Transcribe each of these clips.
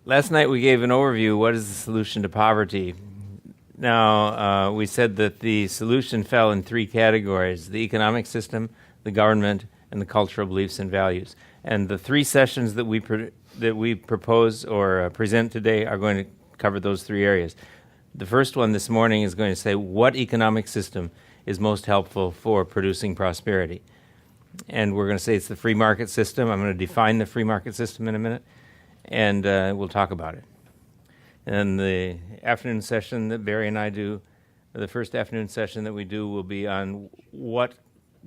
Last night we gave an overview. What is the solution to poverty? Now, we said that the solution fell in three categories: the economic system, the government, and the cultural beliefs and values. And the three sessions that we propose or present today are going to cover those three areas. The first one this morning is going to say what economic system is most helpful for producing prosperity. And we're going to say it's the free market system. I'm going to define the free market system in a minute, and we'll talk about it. And the afternoon session that Barry and I do, the first afternoon session that we do, will be on what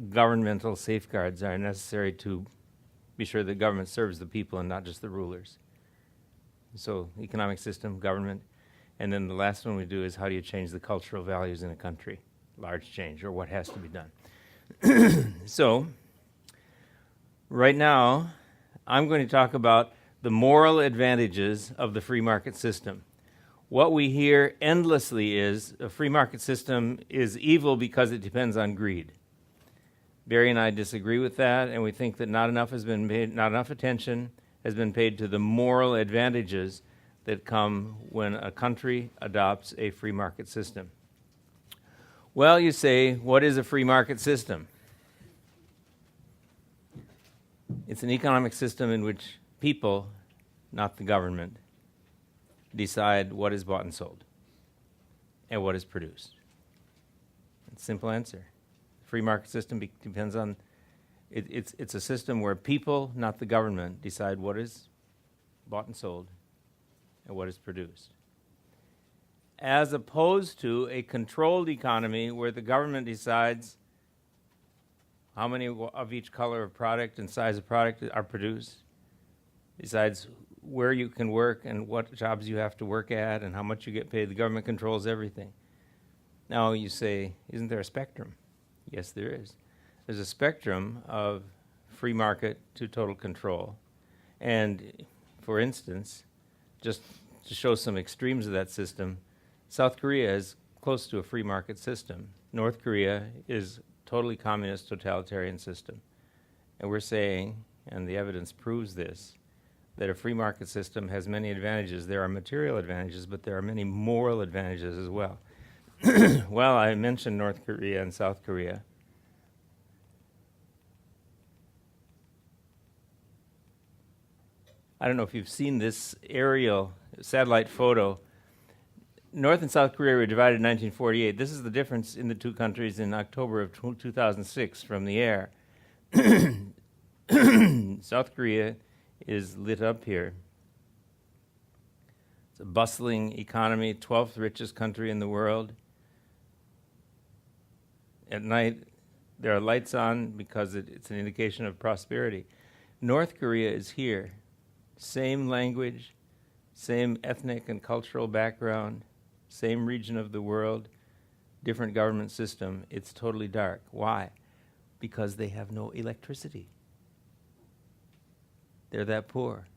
governmental safeguards are necessary to be sure that government serves the people and not just the rulers. So economic system, government, and then the last one we do is how do you change the cultural values in a country? Large change, or what has to be done. So right now, I'm going to talk about the moral advantages of the free market system. What we hear endlessly is a free market system is evil because it depends on greed. Barry and I disagree with that, and we think that not enough attention has been paid to the moral advantages that come when a country adopts a free market system. Well, you say, what is a free market system? It's an economic system in which people, not the government, decide what is bought and sold and what is produced. It's a simple answer. Free market system depends on, it's a system where people, not the government, decide what is bought and sold and what is produced. As opposed to a controlled economy where the government decides how many of each color of product and size of product are produced, decides where you can work and what jobs you have to work at and how much you get paid. The government controls everything. Now you say, isn't there a spectrum? Yes, there is. There's a spectrum of free market to total control. And for instance, just to show some extremes of that system, South Korea is close to a free market system. North Korea is totally communist totalitarian system. And we're saying, and the evidence proves this, that a free market system has many advantages. There are material advantages, but there are many moral advantages as well. Well, I mentioned North Korea and South Korea. I don't know if you've seen this aerial satellite photo. North and South Korea were divided in 1948. This is the difference in the two countries in October of 2006 from the air. South Korea is lit up here. It's a bustling economy, 12th richest country in the world. At night, there are lights on because it's an indication of prosperity. North Korea is here. Same language, same ethnic and cultural background, same region of the world, different government system. It's totally dark. Why? Because they have no electricity. They're that poor.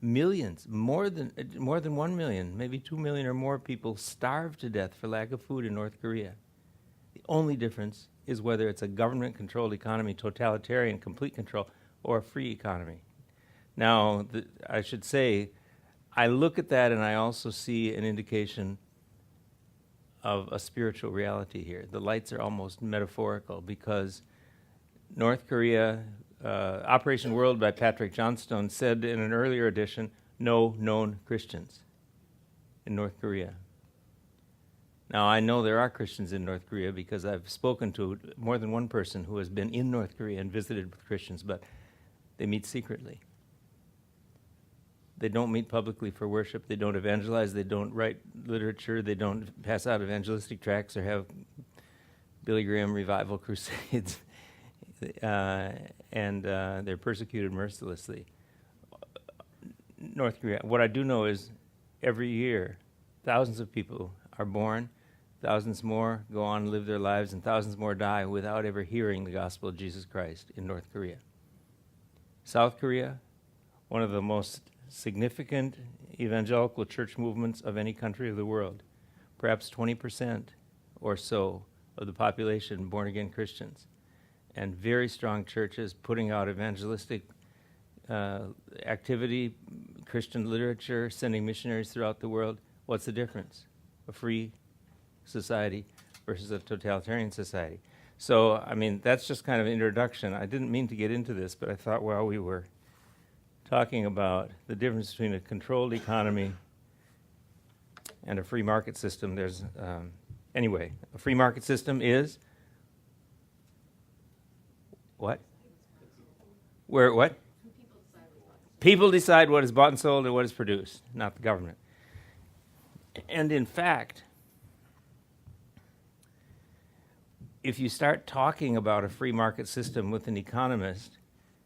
Millions, more than 1 million, maybe 2 million or more people starve to death for lack of food in North Korea. The only difference is whether it's a government-controlled economy, totalitarian, complete control, or a free economy. Now, I should say, I look at that and I also see an indication of a spiritual reality here. The lights are almost metaphorical because North Korea, Operation World by Patrick Johnstone said in an earlier edition, no known Christians in North Korea. Now, I know there are Christians in North Korea because I've spoken to more than one person who has been in North Korea and visited with Christians, but they meet secretly. They don't meet publicly for worship. They don't evangelize. They don't write literature. They don't pass out evangelistic tracts or have Billy Graham revival crusades. And they're persecuted mercilessly. North Korea, what I do know is every year, thousands of people are born, thousands more go on and live their lives, and thousands more die without ever hearing the gospel of Jesus Christ in North Korea. South Korea, one of the most significant evangelical church movements of any country of the world. Perhaps 20% or so of the population born-again Christians. And very strong churches putting out evangelistic activity, Christian literature, sending missionaries throughout the world. What's the difference? A free society versus a totalitarian society. So, I mean, that's just kind of an introduction. I didn't mean to get into this, but I thought while we were talking about the difference between a controlled economy and a free market system, there's, anyway, a free market system is what? Where what? People decide what is bought and sold and what is produced, not the government. And in fact, if you start talking about a free market system with an economist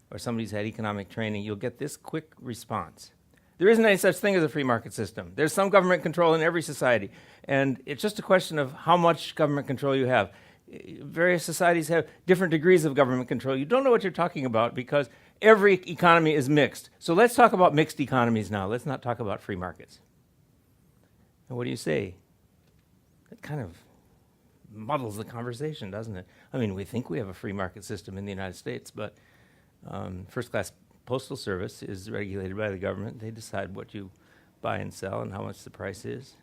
or somebody who's had economic training, you'll get this quick response. There isn't any such thing as a free market system. There's some government control in every society, and it's just a question of how much government control you have. Various societies have different degrees of government control. You don't know what you're talking about because every economy is mixed. So let's talk about mixed economies now. Let's not talk about free markets. And what do you say? It kind of muddles the conversation, doesn't it? I mean, we think we have a free market system in the United States, but first-class postal service is regulated by the government. They decide what you buy and sell and how much the price is.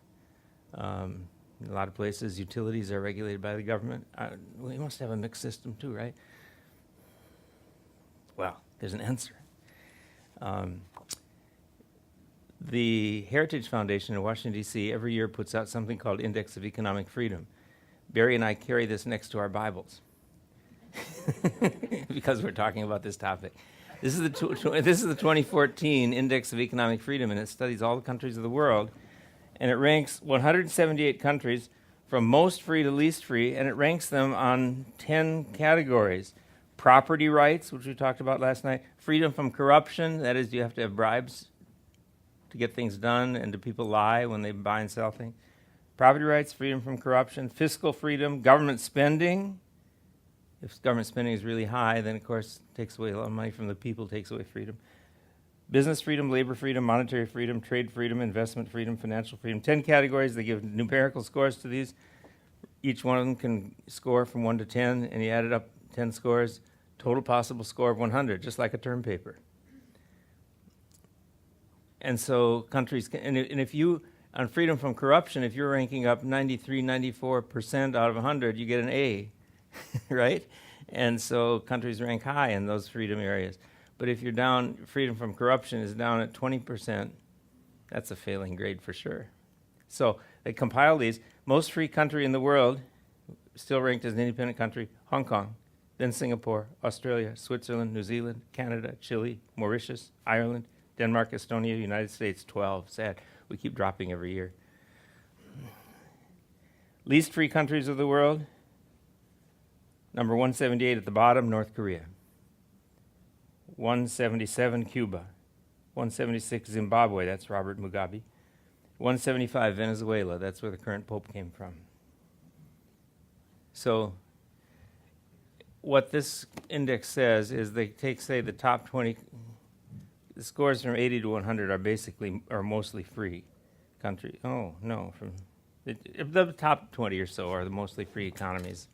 In a lot of places, utilities are regulated by the government. We must have a mixed system too, right? Well, there's an answer. The Heritage Foundation in Washington, D.C. every year puts out something called Index of Economic Freedom. Barry and I carry this next to our Bibles because we're talking about this topic. This is the 2014 Index of Economic Freedom, and it studies all the countries of the world, and it ranks 178 countries from most free to least free, and it ranks them on 10 categories. Property rights, which we talked about last night, freedom from corruption, that is, you have to have bribes to get things done, and do people lie when they buy and sell things? Property rights, freedom from corruption, fiscal freedom, government spending. If government spending is really high, then of course it takes away a lot of money from the people, takes away freedom. Business freedom, labor freedom, monetary freedom, trade freedom, investment freedom, financial freedom. 10 categories. They give numerical scores to these. Each one of them can score from 1 to 10, and you add it up, 10 scores, total possible score of 100, just like a term paper. And so countries can, and if you, on freedom from corruption, if you're ranking up 93, 94% out of 100, you get an A, right? And so countries rank high in those freedom areas. But if you're down, freedom from corruption is down at 20%, that's a failing grade for sure. So they compile these. Most free country in the world, still ranked as an independent country, Hong Kong, then Singapore, Australia, Switzerland, New Zealand, Canada, Chile, Mauritius, Ireland, Denmark, Estonia, United States, 12. Sad. We keep dropping every year. Least free countries of the world, number 178 at the bottom, North Korea. 177, Cuba. 176, Zimbabwe, that's Robert Mugabe. 175, Venezuela, that's where the current pope came from. So what this index says is they take, say, the top 20, the scores from 80 to 100 are mostly free country. Oh, no, the top 20 or so are the mostly free economies.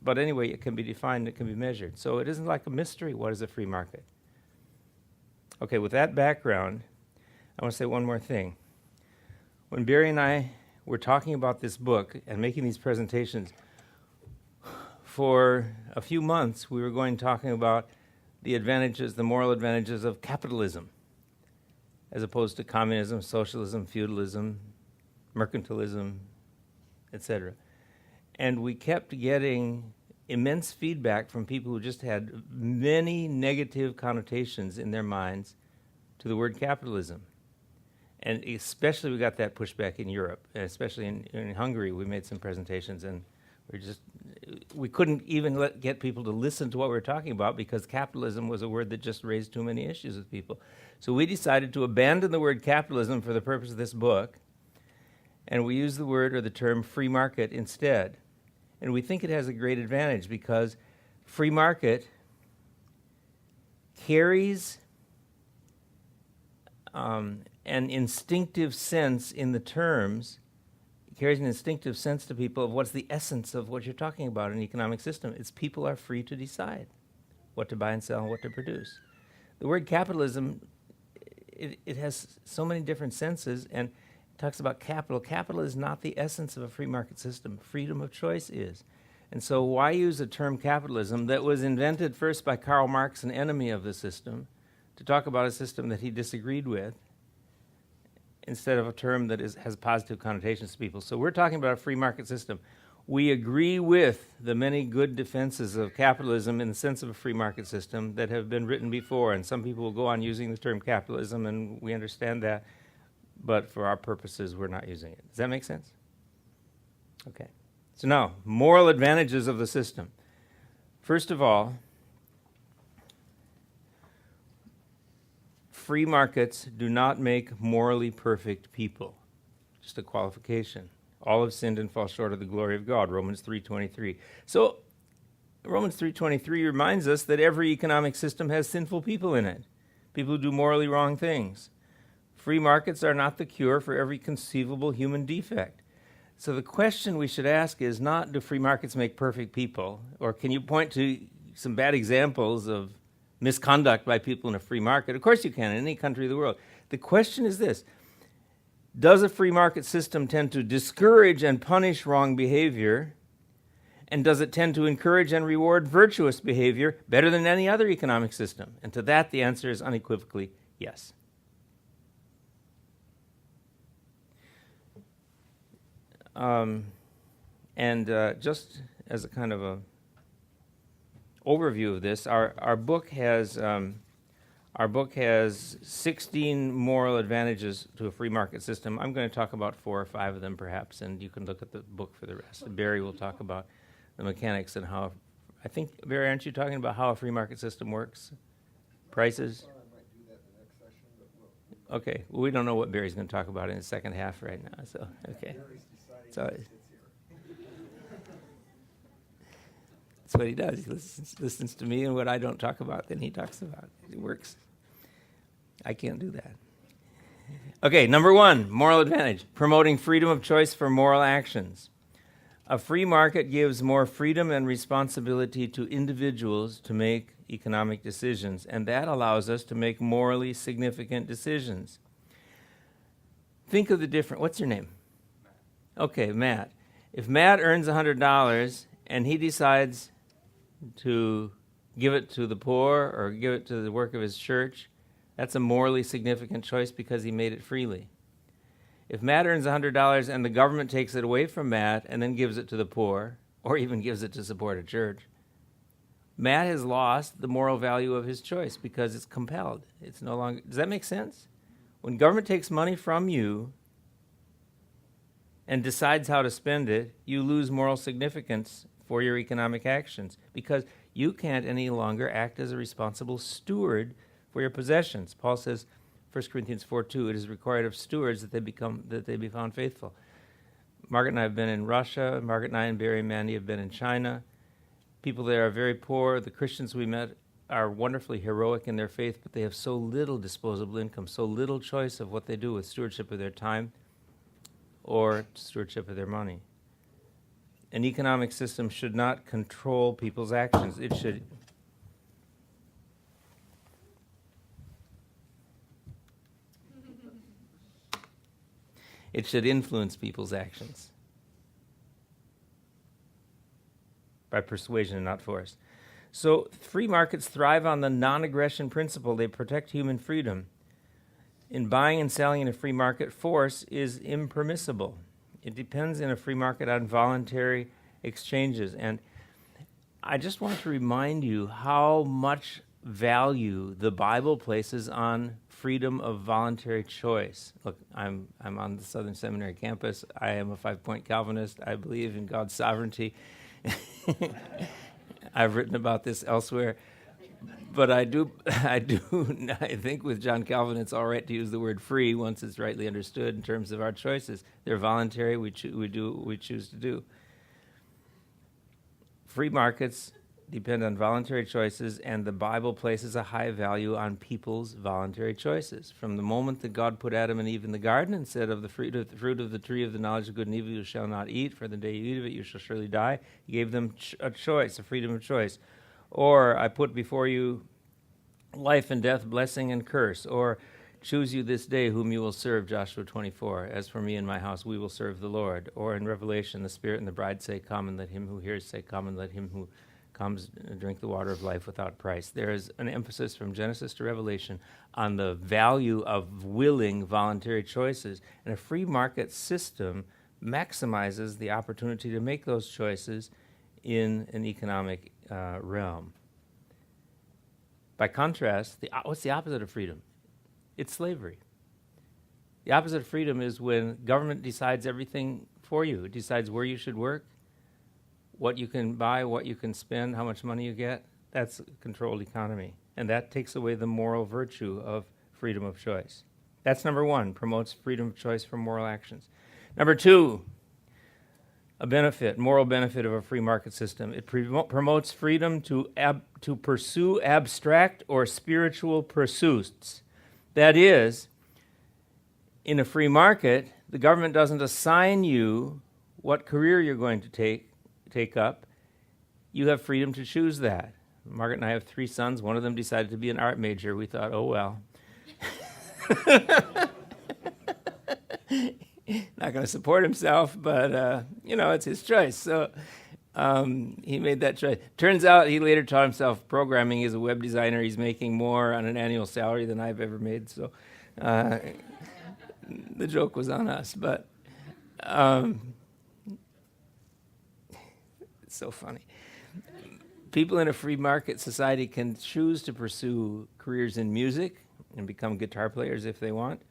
But anyway, it can be defined, it can be measured. So it isn't like a mystery. What is a free market? Okay, with that background, I want to say one more thing. When Barry and I were talking about this book and making these presentations, for a few months we were talking about the advantages, the moral advantages of capitalism, as opposed to communism, socialism, feudalism, mercantilism, etc. And we kept getting immense feedback from people who just had many negative connotations in their minds to the word capitalism. And especially we got that pushback in Europe, and especially in Hungary. We made some presentations, and we couldn't even get people to listen to what we were talking about because capitalism was a word that just raised too many issues with people. So we decided to abandon the word capitalism for the purpose of this book, and we use the word or the term free market instead. And we think it has a great advantage because free market carries an instinctive sense in the terms, carries an instinctive sense to people of what's the essence of what you're talking about in an economic system. It's people are free to decide what to buy and sell and what to produce. The word capitalism it has so many different senses, and it talks about capital. Capital is not the essence of a free market system. Freedom of choice is. And so why use the term capitalism that was invented first by Karl Marx, an enemy of the system, to talk about a system that he disagreed with, instead of a term that has positive connotations to people? So we're talking about a free market system. We agree with the many good defenses of capitalism in the sense of a free market system that have been written before, and some people will go on using the term capitalism, and we understand that, but for our purposes, we're not using it. Does that make sense? Okay. So now, moral advantages of the system. First of all, free markets do not make morally perfect people. Just a qualification. All have sinned and fall short of the glory of God, Romans 3:23. So Romans 3:23 reminds us that every economic system has sinful people in it, people who do morally wrong things. Free markets are not the cure for every conceivable human defect. So the question we should ask is not, do free markets make perfect people? Or can you point to some bad examples of misconduct by people in a free market? Of course you can, in any country of the world. The question is this: does a free market system tend to discourage and punish wrong behavior? And does it tend to encourage and reward virtuous behavior better than any other economic system? And to that, the answer is unequivocally yes. Just as a kind of a overview of this, our book has 16 moral advantages to a free market system. I'm going to talk about 4 or 5 of them perhaps, and you can look at the book for the rest. Barry will talk about the mechanics and how, I think, Barry, aren't you talking about how a free market system works? Prices? Well, I might do that in the next session, but we'll Okay, well, we don't know what Barry's going to talk about in the second half right now, so, okay. Barry's deciding So, who sits here. that's what he does. He listens to me, and what I don't talk about, then he talks about. It works. I can't do that. Okay, number 1, moral advantage, promoting freedom of choice for moral actions. A free market gives more freedom and responsibility to individuals to make economic decisions, and that allows us to make morally significant decisions. Think of the different, what's your name? Matt. Okay, Matt. If Matt earns $100 and he decides to give it to the poor or give it to the work of his church, that's a morally significant choice because he made it freely. If Matt earns $100 and the government takes it away from Matt and then gives it to the poor, or even gives it to support a church, Matt has lost the moral value of his choice because it's compelled. It's no longer. Does that make sense? When government takes money from you and decides how to spend it, you lose moral significance for your economic actions because you can't any longer act as a responsible steward for your possessions. Paul says, 1 Corinthians 4:2, it is required of stewards that they be found faithful. Margaret and I have been in Russia. Margaret and I and Barry and Mandy have been in China. People there are very poor. The Christians we met are wonderfully heroic in their faith, but they have so little disposable income, so little choice of what they do with stewardship of their time or stewardship of their money. An economic system should not control people's actions. It should influence people's actions by persuasion and not force. So free markets thrive on the non-aggression principle. They protect human freedom. In buying and selling in a free market, force is impermissible. It depends in a free market on voluntary exchanges. And I just want to remind you how much value the Bible places on freedom of voluntary choice. Look, I'm on the Southern Seminary campus. I am a 5-point Calvinist. I believe in God's sovereignty. I've written about this elsewhere. But I think with John Calvin it's all right to use the word free once it's rightly understood in terms of our choices. They're voluntary. We do what we choose to do. Free markets depend on voluntary choices, and the Bible places a high value on people's voluntary choices. From the moment that God put Adam and Eve in the garden and said, of the fruit of the tree of the knowledge of good and evil you shall not eat, for the day you eat of it you shall surely die, he gave them a choice, a freedom of choice. Or I put before you life and death, blessing and curse. Or Choose you this day whom you will serve, Joshua 24. As for me and my house, we will serve the Lord. Or in Revelation, the Spirit and the bride say, come, and let him who hears say, come, and let him who comes drink the water of life without price. There is an emphasis from Genesis to Revelation on the value of willing voluntary choices. And a free market system maximizes the opportunity to make those choices in an economic realm. By contrast, what's the opposite of freedom? It's slavery. The opposite of freedom is when government decides everything for you. It decides where you should work, what you can buy, what you can spend, how much money you get. That's a controlled economy. And that takes away the moral virtue of freedom of choice. That's number one, promotes freedom of choice for moral actions. Number two, a benefit, moral benefit of a free market system. It promotes freedom to pursue abstract or spiritual pursuits. That is, in a free market, the government doesn't assign you what career you're going to take up. You have freedom to choose that. Margaret and I have 3 sons. One of them decided to be an art major. We thought, oh, well. Not going to support himself, but, it's his choice. So he made that choice. Turns out he later taught himself programming. He's a web designer. He's making more on an annual salary than I've ever made. So the joke was on us, but it's so funny. People in a free market society can choose to pursue careers in music and become guitar players if they want,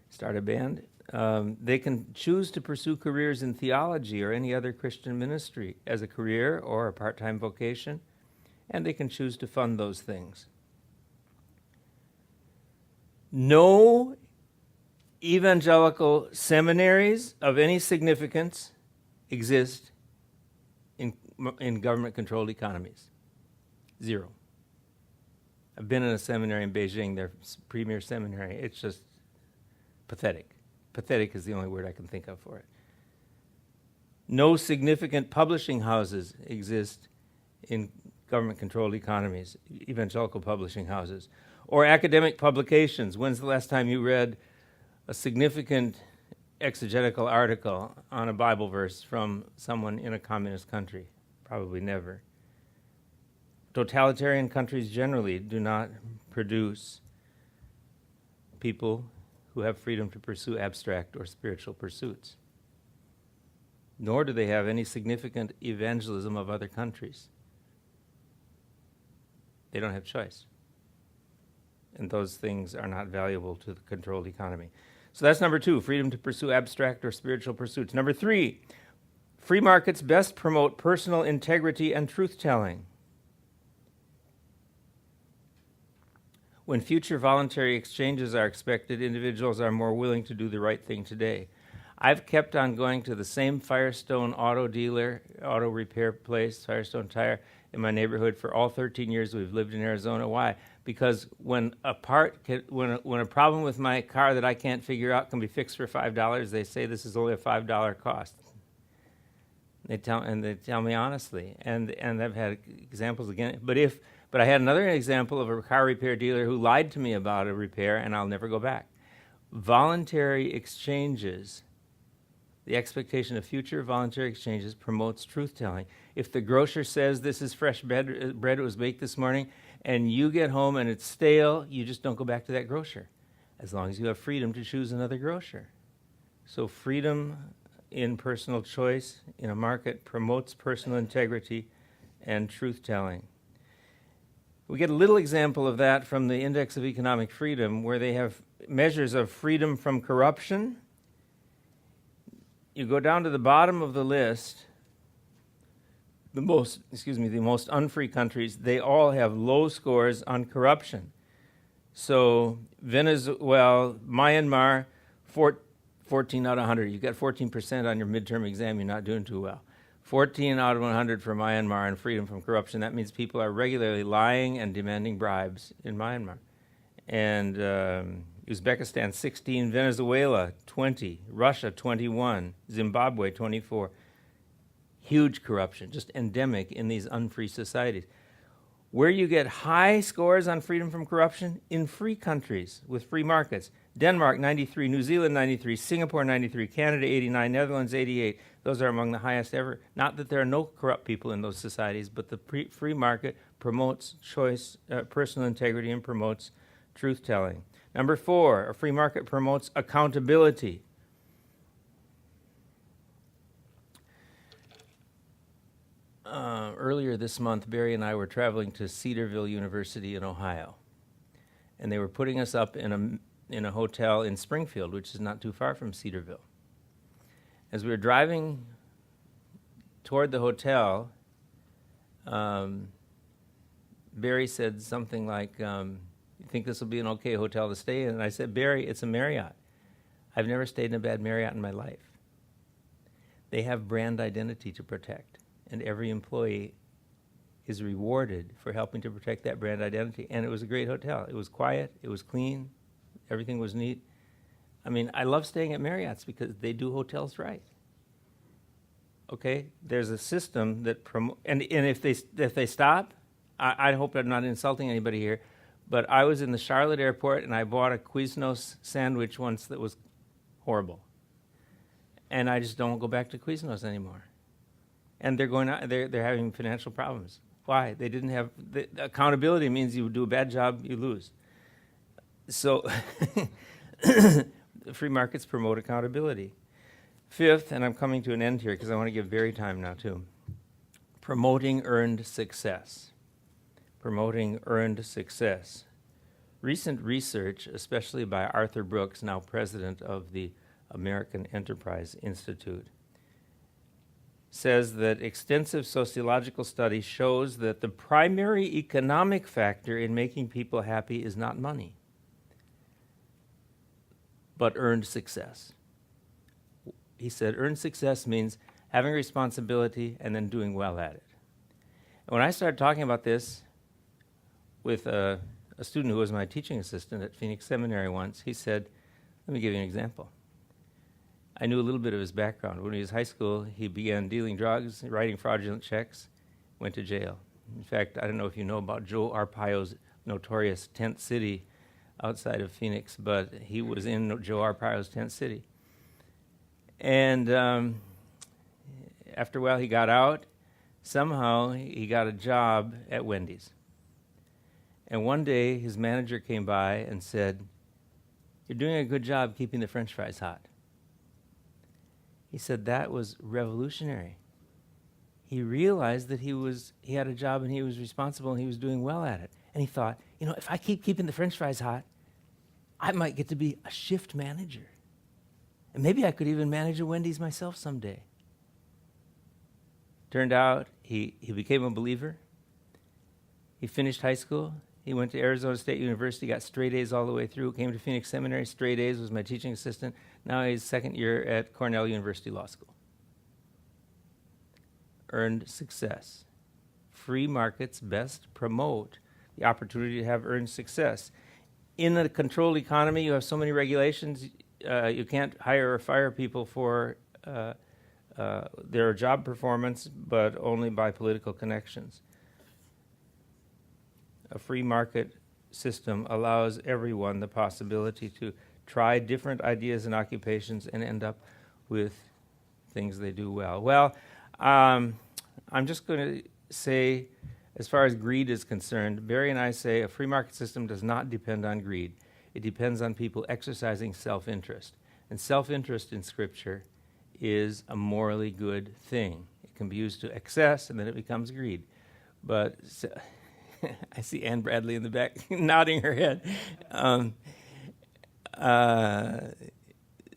start a band. They can choose to pursue careers in theology or any other Christian ministry as a career or a part-time vocation, and they can choose to fund those things. No evangelical seminaries of any significance exist in government-controlled economies. 0. I've been in a seminary in Beijing, their premier seminary. It's just pathetic. Pathetic is the only word I can think of for it. No significant publishing houses exist in government-controlled economies, evangelical publishing houses. Or academic publications. When's the last time you read a significant exegetical article on a Bible verse from someone in a communist country? Probably never. Totalitarian countries generally do not produce people who have freedom to pursue abstract or spiritual pursuits. Nor do they have any significant evangelism of other countries. They don't have choice. And those things are not valuable to the controlled economy. So that's number 2, freedom to pursue abstract or spiritual pursuits. Number 3, free markets best promote personal integrity and truth-telling. When future voluntary exchanges are expected, individuals are more willing to do the right thing today. I've kept on going to the same Firestone auto dealer, auto repair place, Firestone Tire, in my neighborhood for all 13 years we've lived in Arizona. Why? Because when a problem with my car that I can't figure out can be fixed for $5, they say this is only a $5 cost. They tell me honestly, and I've had examples again. But I had another example of a car repair dealer who lied to me about a repair, and I'll never go back. Voluntary exchanges, the expectation of future voluntary exchanges promotes truth-telling. If the grocer says this is fresh bread, it was baked this morning, and you get home and it's stale, you just don't go back to that grocer, as long as you have freedom to choose another grocer. So freedom in personal choice in a market promotes personal integrity and truth-telling. We get a little example of that from the Index of Economic Freedom, where they have measures of freedom from corruption. You go down to the bottom of the list, the most unfree countries, they all have low scores on corruption. So Venezuela, Myanmar, 14 out of 100. You got 14% on your midterm exam, you're not doing too well. 14 out of 100 for Myanmar and freedom from corruption. That means people are regularly lying and demanding bribes in Myanmar. And Uzbekistan, 16. Venezuela, 20. Russia, 21. Zimbabwe, 24. Huge corruption, just endemic in these unfree societies. Where you get high scores on freedom from corruption? In free countries with free markets. Denmark, 93, New Zealand, 93, Singapore, 93, Canada, 89, Netherlands, 88. Those are among the highest ever. Not that there are no corrupt people in those societies, but the free market promotes choice, personal integrity, and promotes truth-telling. Number 4, a free market promotes accountability. Earlier this month, Barry and I were traveling to Cedarville University in Ohio, and they were putting us up in a hotel in Springfield, which is not too far from Cedarville. As we were driving toward the hotel, Barry said something like, "You think this will be an okay hotel to stay in?" And I said, "Barry, it's a Marriott. I've never stayed in a bad Marriott in my life. They have brand identity to protect, and every employee is rewarded for helping to protect that brand identity." And it was a great hotel. It was quiet. It was clean. Everything was neat. I mean, I love staying at Marriott's because they do hotels right. Okay? There's a system that and if they stop, I hope I'm not insulting anybody here, but I was in the Charlotte airport and I bought a Quiznos sandwich once that was horrible. And I just don't go back to Quiznos anymore. And they're having financial problems. Why? They didn't have accountability. Means you do a bad job, you lose. So free markets promote accountability. 5th, and I'm coming to an end here because I want to give Barry time now too. Promoting earned success. Promoting earned success. Recent research, especially by Arthur Brooks, now president of the American Enterprise Institute, says that extensive sociological study shows that the primary economic factor in making people happy is not money, but earned success. He said earned success means having responsibility and then doing well at it. And when I started talking about this with a student who was my teaching assistant at Phoenix Seminary once, he said, "Let me give you an example." I knew a little bit of his background. When he was in high school, he began dealing drugs, writing fraudulent checks, went to jail. In fact, I don't know if you know about Joe Arpaio's notorious tent city outside of Phoenix, but he was in Joe Arpaio's tent city. And after a while, he got out. Somehow, he got a job at Wendy's. And one day, his manager came by and said, "You're doing a good job keeping the French fries hot." He said that was revolutionary. He realized that he had a job and he was responsible and he was doing well at it. And he thought, if I keep keeping the French fries hot, I might get to be a shift manager. And maybe I could even manage a Wendy's myself someday. Turned out he became a believer. He finished high school. He went to Arizona State University, got straight A's all the way through, came to Phoenix Seminary, straight A's, was my teaching assistant. Now he's second year at Cornell University Law School. Earned success. Free markets best promote the opportunity to have earned success. In a controlled economy, you have so many regulations, you can't hire or fire people for their job performance, but only by political connections. A free market system allows everyone the possibility to try different ideas and occupations and end up with things they do well. Well, I'm just going to say, as far as greed is concerned, Barry and I say a free market system does not depend on greed. It depends on people exercising self-interest. And self-interest in Scripture is a morally good thing. It can be used to excess, and then it becomes greed. But I see Ann Bradley in the back nodding her head.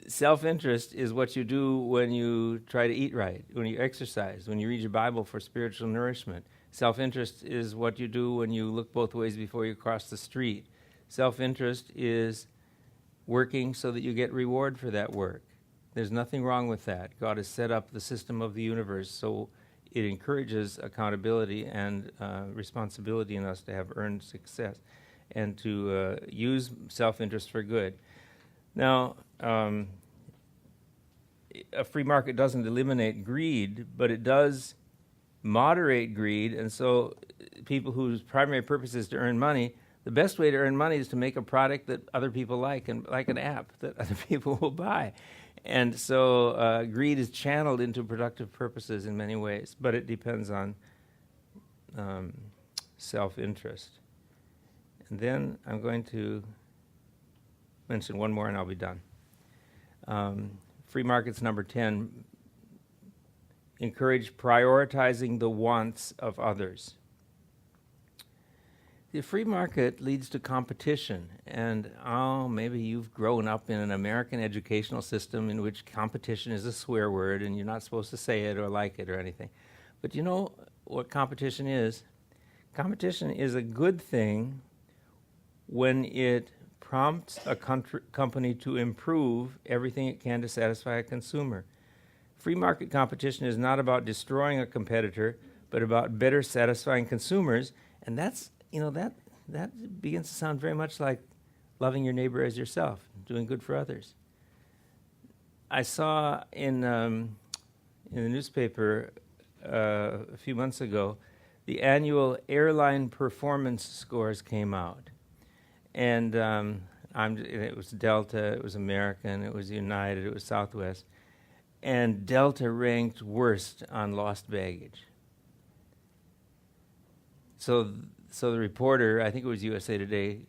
Self-interest is what you do when you try to eat right, when you exercise, when you read your Bible for spiritual nourishment. Self-interest is what you do when you look both ways before you cross the street. Self-interest is working so that you get reward for that work. There's nothing wrong with that. God has set up the system of the universe so it encourages accountability and responsibility in us to have earned success and to use self-interest for good. Now, a free market doesn't eliminate greed, but it does moderate greed, and so people whose primary purpose is to earn money, the best way to earn money is to make a product that other people like, and like an app that other people will buy. And so greed is channeled into productive purposes in many ways, but it depends on self-interest. And then I'm going to mention one more and I'll be done. Free markets number 10, encourage prioritizing the wants of others. The free market leads to competition, and maybe you've grown up in an American educational system in which competition is a swear word and you're not supposed to say it or like it or anything. But you know what competition is? Competition is a good thing when it prompts a company to improve everything it can to satisfy a consumer. Free market competition is not about destroying a competitor, but about better satisfying consumers, and that's that begins to sound very much like loving your neighbor as yourself, doing good for others. I saw in the newspaper a few months ago, the annual airline performance scores came out. And it was Delta, it was American, it was United, it was Southwest. And Delta ranked worst on lost baggage. So the reporter, I think it was USA Today,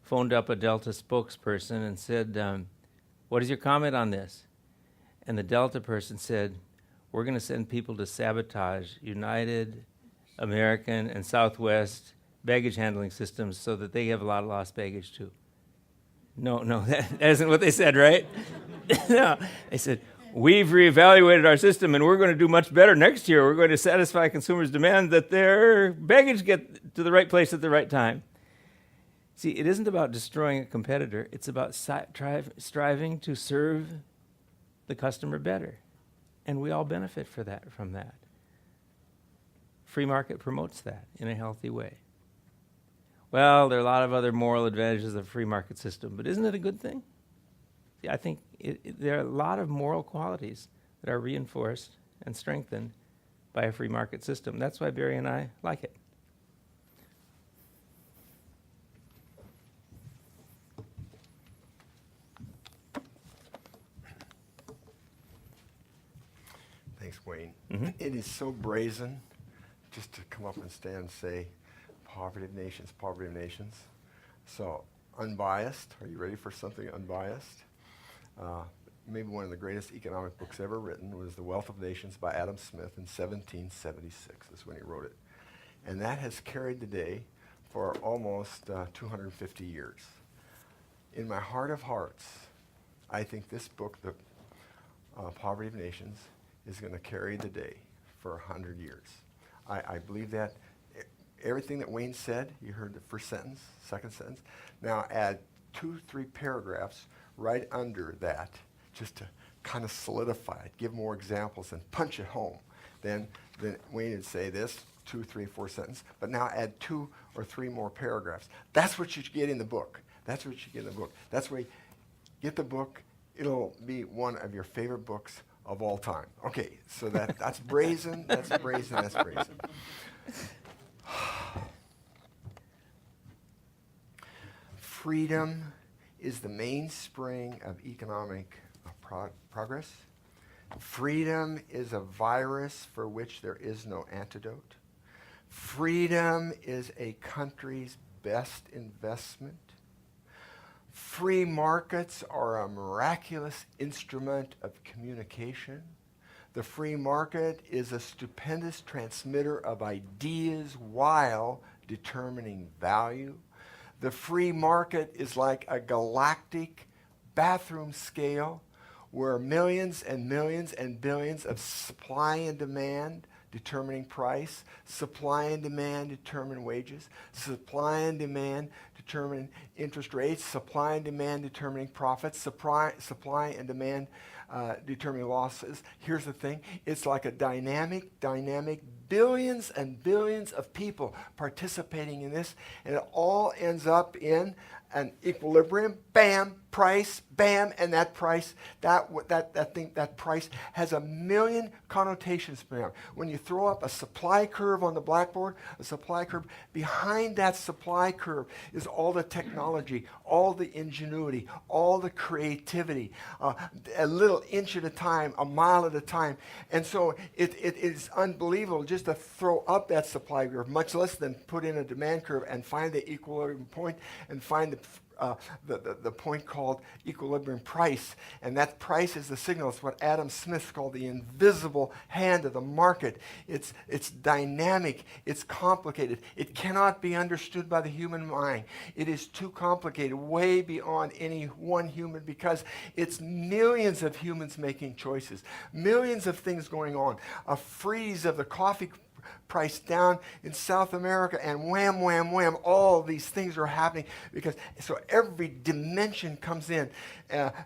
phoned up a Delta spokesperson and said, what is your comment on this? And the Delta person said, we're going to send people to sabotage United, American, and Southwest baggage handling systems so that they have a lot of lost baggage too. No, that isn't what they said, right? No, they said, we've reevaluated our system and we're going to do much better next year. We're going to satisfy consumers' demand that their baggage get to the right place at the right time. See, it isn't about destroying a competitor. It's about striving to serve the customer better. And we all benefit from that. Free market promotes that in a healthy way. Well, there are a lot of other moral advantages of a free market system, but isn't it a good thing? See, I think there are a lot of moral qualities that are reinforced and strengthened by a free market system. That's why Barry and I like it. Thanks, Wayne. Mm-hmm. It is so brazen just to come up and stand and say, poverty of nations, poverty of nations. So, unbiased. Are you ready for something unbiased? Maybe one of the greatest economic books ever written was The Wealth of Nations by Adam Smith in 1776. That's when he wrote it. And that has carried the day for almost 250 years. In my heart of hearts, I think this book, The Poverty of Nations, is going to carry the day for 100 years. I believe that. Everything that Wayne said, you heard the first sentence, second sentence. Now add 2-3 paragraphs right under that just to kind of solidify it, give more examples and punch it home. Then Wayne would say this, 2, 3, 4 sentences, but now add 2 or 3 more paragraphs. That's what you get in the book. That's what you get in the book. That's where you get the book. It'll be one of your favorite books of all time. Okay, so that's brazen, that's brazen, that's brazen. Freedom is the mainspring of economic progress. Freedom is a virus for which there is no antidote. Freedom is a country's best investment. Free markets are a miraculous instrument of communication. The free market is a stupendous transmitter of ideas while determining value. The free market is like a galactic bathroom scale where millions and millions and billions of supply and demand determining price, supply and demand determine wages, supply and demand determine interest rates, supply and demand determining profits, supply and demand determining losses. Here's the thing, it's like a dynamic, billions and billions of people participating in this, and it all ends up in an equilibrium, bam, price, bam, and that price, that price has a million connotations behind it. When you throw up a supply curve on the blackboard, a supply curve, behind that supply curve is all the technology, all the ingenuity, all the creativity, a little inch at a time, a mile at a time. And so it is unbelievable just to throw up that supply curve, much less than put in a demand curve and find the equilibrium point and find the point called equilibrium price. And that price is the signal. It's what Adam Smith called the invisible hand of the market. It's dynamic. It's complicated. It cannot be understood by the human mind. It is too complicated, way beyond any one human, because it's millions of humans making choices, millions of things going on. A freeze of the coffee price down in South America, and wham, wham, wham, all these things are happening because so every dimension comes in.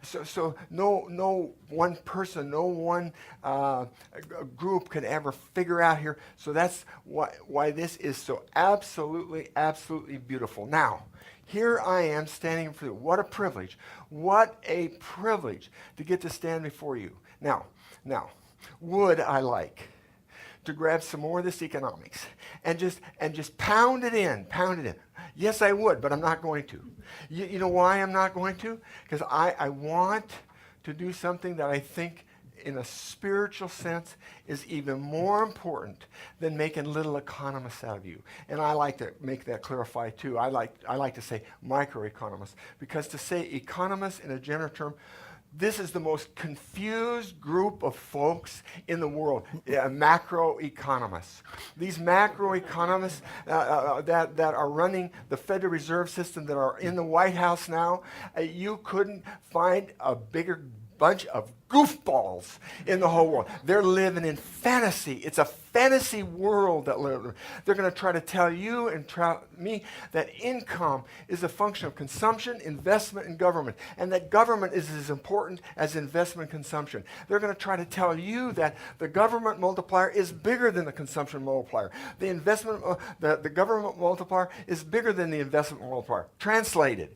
So no one person, no one group could ever figure out here. So that's why this is so absolutely, absolutely beautiful. Now, here I am standing for you. What a privilege. What a privilege to get to stand before you. Now, would I like to grab some more of this economics and just pound it in. Yes, I would, but I'm not going to. You know why I'm not going to? Because I want to do something that I think in a spiritual sense is even more important than making little economists out of you. And I like to make that clarify too. I like to say microeconomists, because to say economists in a general term, this is the most confused group of folks in the world, macroeconomists. These macroeconomists that are running the Federal Reserve System, that are in the White House now, you couldn't find a bigger bunch of goofballs in the whole world. They're living in fantasy. It's a fantasy world that they're going to try to tell you and me that income is a function of consumption, investment, and government, and that government is as important as investment and consumption. They're going to try to tell you that the government multiplier is bigger than the consumption multiplier. The investment, the government multiplier is bigger than the investment multiplier. Translated,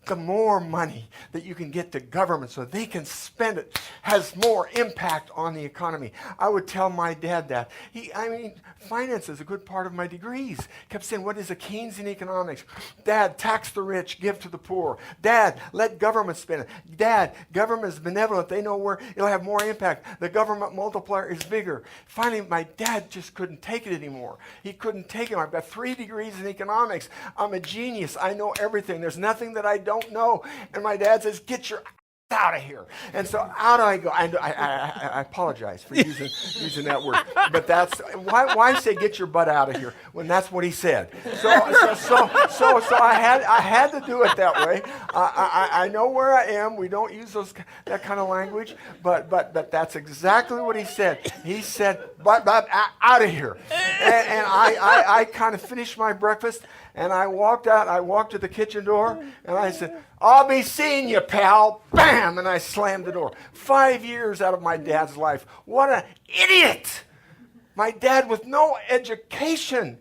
the more money that you can get to government so they can spend it has more impact on the economy. I would tell my dad that. Finance is a good part of my degrees. Kept saying, what is a Keynesian economics? Dad, tax the rich, give to the poor. Dad, let government spend it. Dad, government is benevolent. They know where it'll have more impact. The government multiplier is bigger. Finally, my dad just couldn't take it anymore. He couldn't take it. I've got 3 degrees in economics. I'm a genius. I know everything. There's nothing that I don't know. And my dad says, get your out of here. And so out I go. I apologize for using that word, but that's why say get your butt out of here when that's what he said. So I had to do it that way. I know where I am. We don't use that kind of language, but that's exactly what he said. He said, but out of here. And I kind of finished my breakfast. And I walked out, I walked to the kitchen door, and I said, I'll be seeing you, pal. Bam! And I slammed the door. 5 years out of my dad's life. What an idiot! My dad with no education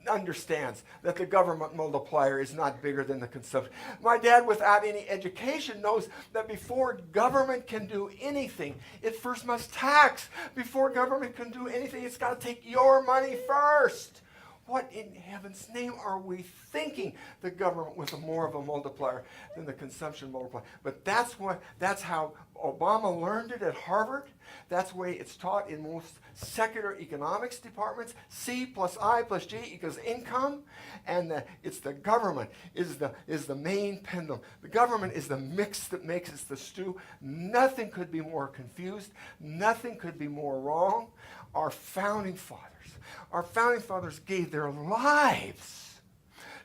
understands that the government multiplier is not bigger than the consumption. My dad without any education knows that before government can do anything, it first must tax. Before government can do anything, it's got to take your money first. What in heaven's name are we thinking? The government with more of a multiplier than the consumption multiplier. But that's how Obama learned it at Harvard. That's the way it's taught in most secular economics departments. C plus I plus G equals income. And it's the government is the main pendulum. The government is the mix that makes us the stew. Nothing could be more confused. Nothing could be more wrong. Our founding fathers gave their lives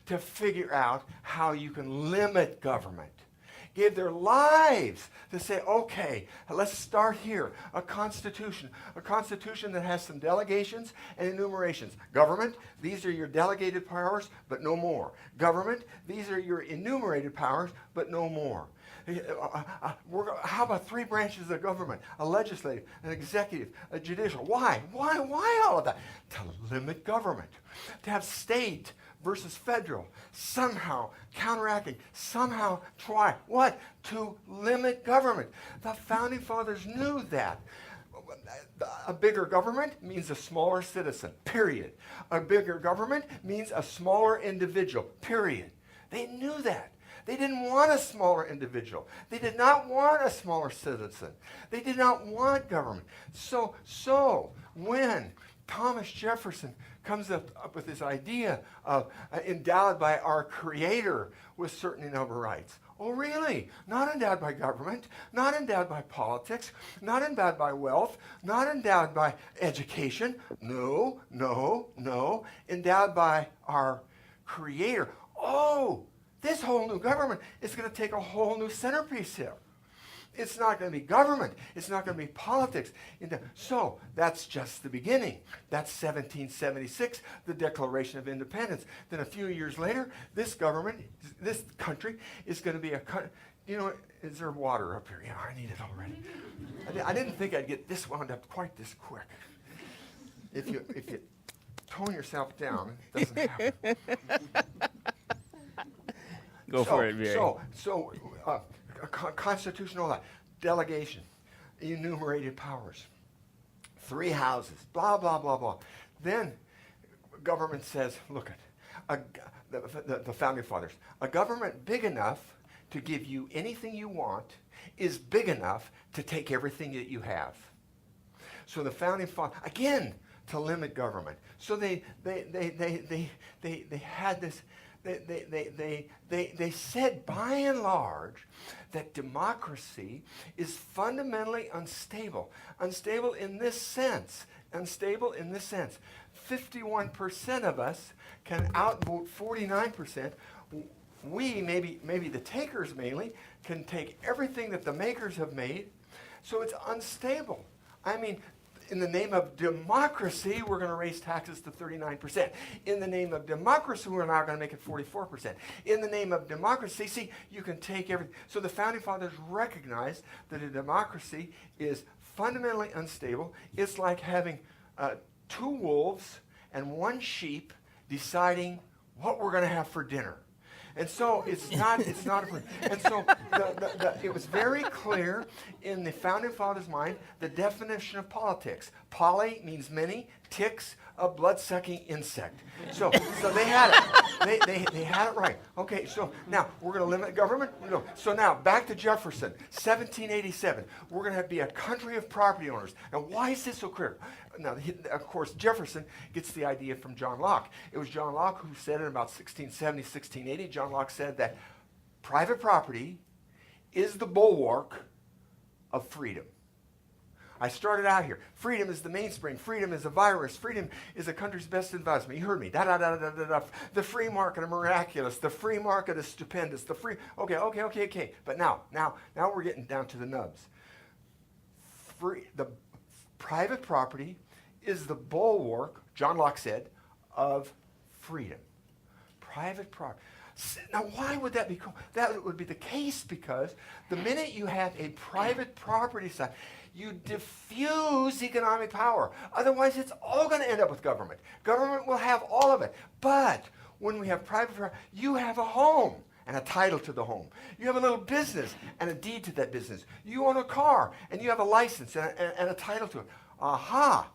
to figure out how you can limit government. Gave their lives to say, okay, let's start here. A constitution that has some delegations and enumerations. Government, these are your delegated powers, but no more. Government, these are your enumerated powers, but no more. How about 3 branches of the government? A legislative, an executive, a judicial. Why? Why all of that? To limit government. To have state versus federal, somehow counteracting, somehow try, what? To limit government. The Founding Fathers knew that. A bigger government means a smaller citizen, period. A bigger government means a smaller individual, period. They knew that. They didn't want a smaller individual. They did not want a smaller citizen. They did not want government. So when Thomas Jefferson comes up with this idea of endowed by our Creator with certain number of rights. Oh, really? Not endowed by government, not endowed by politics, not endowed by wealth, not endowed by education. No. Endowed by our Creator. Oh, this whole new government is going to take a whole new centerpiece here. It's not going to be government. It's not going to be politics. So that's just the beginning. That's 1776, the Declaration of Independence. Then a few years later, this country is going to be a country. You know, is there water up here? Yeah, I need it already. I didn't think I'd get this wound up quite this quick. If you tone yourself down, it doesn't happen. Go for it, Barry. Constitutional law, delegation, enumerated powers, 3 houses, blah, blah, blah, blah. Then government says, look at the Founding Fathers, a government big enough to give you anything you want is big enough to take everything that you have. So the Founding Fathers, again, to limit government. So they had this. They said, by and large, that democracy is fundamentally unstable. Unstable in this sense. 51% of us can outvote 49%. We, maybe the takers mainly, can take everything that the makers have made. So it's unstable. I mean, in the name of democracy, we're going to raise taxes to 39%. In the name of democracy, we're now going to make it 44%. In the name of democracy, see, you can take everything. So the Founding Fathers recognized that a democracy is fundamentally unstable. It's like having 2 wolves and 1 sheep deciding what we're going to have for dinner. And so it's not. And so it was very clear in the Founding Fathers' mind the definition of politics. Poly means many, ticks, a blood-sucking insect. So they had it. They had it right. Okay, so now we're going to limit government? No. So now back to Jefferson, 1787. We're going to be a country of property owners. Now why is this so clear? Now, of course, Jefferson gets the idea from John Locke. It was John Locke who said in about 1670, 1680, John Locke said that private property is the bulwark of freedom. I started out here. Freedom is the mainspring. Freedom is a virus. Freedom is a country's best investment. You heard me. The free market is miraculous. The free market is stupendous. Okay. But now we're getting down to the nubs. The private property is the bulwark, John Locke said, of freedom. Private property. Now, why would that be? That would be the case because the minute you have a private property side, you diffuse economic power. Otherwise, it's all going to end up with government. Government will have all of it. But when we have private property, you have a home and a title to the home. You have a little business and a deed to that business. You own a car and you have a license and a title to it. Aha!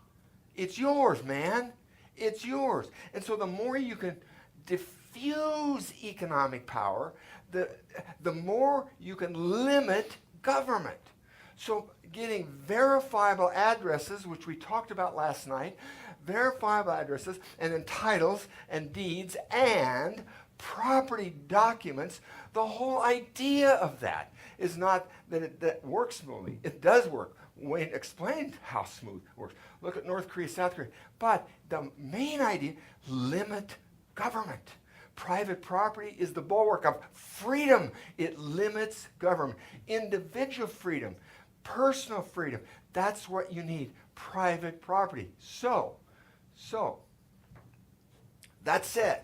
It's yours, man. It's yours. And so the more you can diffuse economic power, the more you can limit government. So getting verifiable addresses, which we talked about last night, verifiable addresses, and then titles and deeds and property documents, the whole idea of that is not that that works smoothly. It does work. Wayne explained how smooth it works. Look at North Korea, South Korea. But the main idea, limit government. Private property is the bulwark of freedom. It limits government. Individual freedom, personal freedom, that's what you need. Private property. So, that's it.